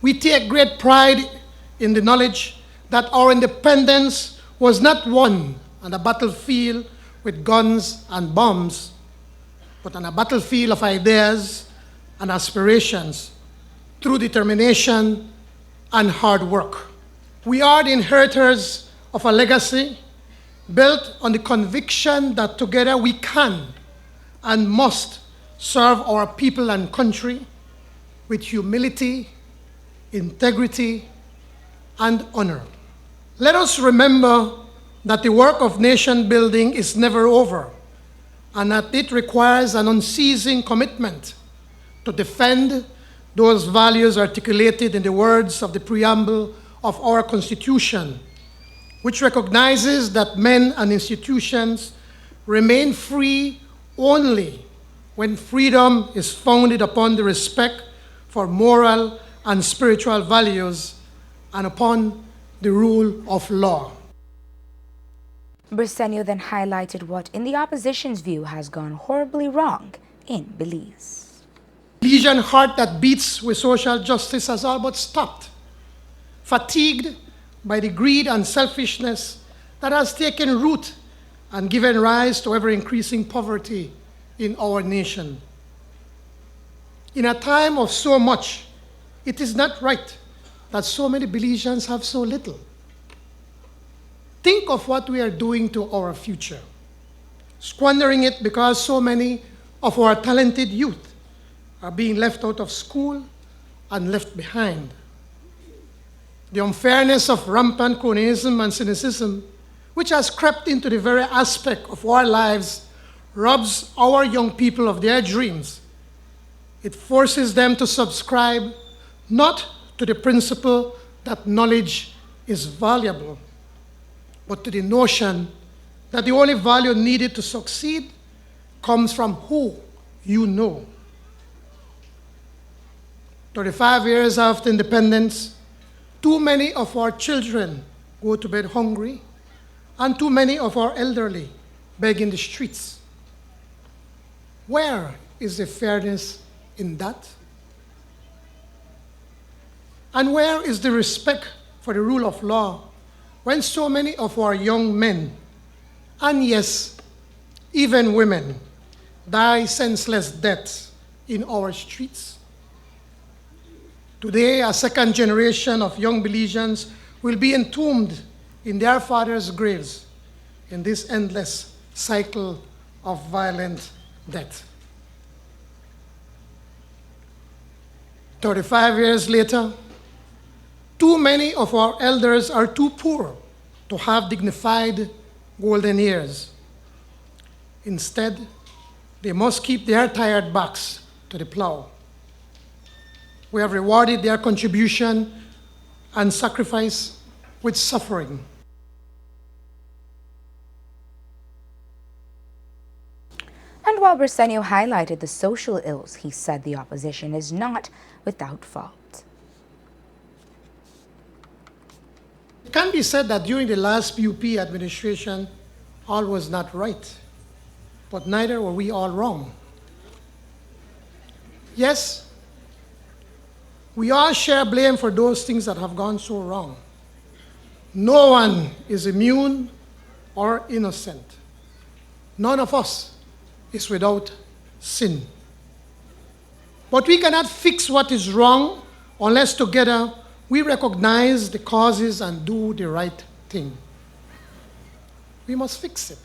We take great pride in the knowledge that our independence was not won on a battlefield with guns and bombs, but on a battlefield of ideas and aspirations through determination and hard work. We are the inheritors of a legacy built on the conviction that together we can and must serve our people and country with humility, integrity, and honor. Let us remember that the work of nation building is never over, and that it requires an unceasing commitment to defend those values articulated in the words of the preamble of our Constitution, which recognizes that men and institutions remain free only when freedom is founded upon the respect for moral and spiritual values and upon the rule of law. Briceno then highlighted what, in the opposition's view, has gone horribly wrong in Belize. Belizean heart that beats with social justice has all but stopped, fatigued by the greed and selfishness that has taken root and given rise to ever-increasing poverty in our nation. In a time of so much, it is not right that so many Belizeans have so little. Think of what we are doing to our future, squandering it because so many of our talented youth are being left out of school and left behind. The unfairness of rampant cronyism and cynicism, which has crept into the very aspect of our lives, robs our young people of their dreams. It forces them to subscribe not to the principle that knowledge is valuable, but to the notion that the only value needed to succeed comes from who you know. 35 years after independence, too many of our children go to bed hungry, and too many of our elderly beg in the streets. Where is the fairness in that? And where is the respect for the rule of law when so many of our young men, and yes, even women, die senseless deaths in our streets? Today, a second generation of young Belizeans will be entombed in their fathers' graves in this endless cycle of violent death. 35 years later, too many of our elders are too poor to have dignified golden years. Instead, they must keep their tired backs to the plow. We have rewarded their contribution and sacrifice with suffering. And while Briceno highlighted the social ills, he said the opposition is not without fault. It can be said that during the last PUP administration, all was not right, but neither were we all wrong. Yes, we all share blame for those things that have gone so wrong. No one is immune or innocent. None of us is without sin. But we cannot fix what is wrong unless together we recognize the causes and do the right thing. We must fix it.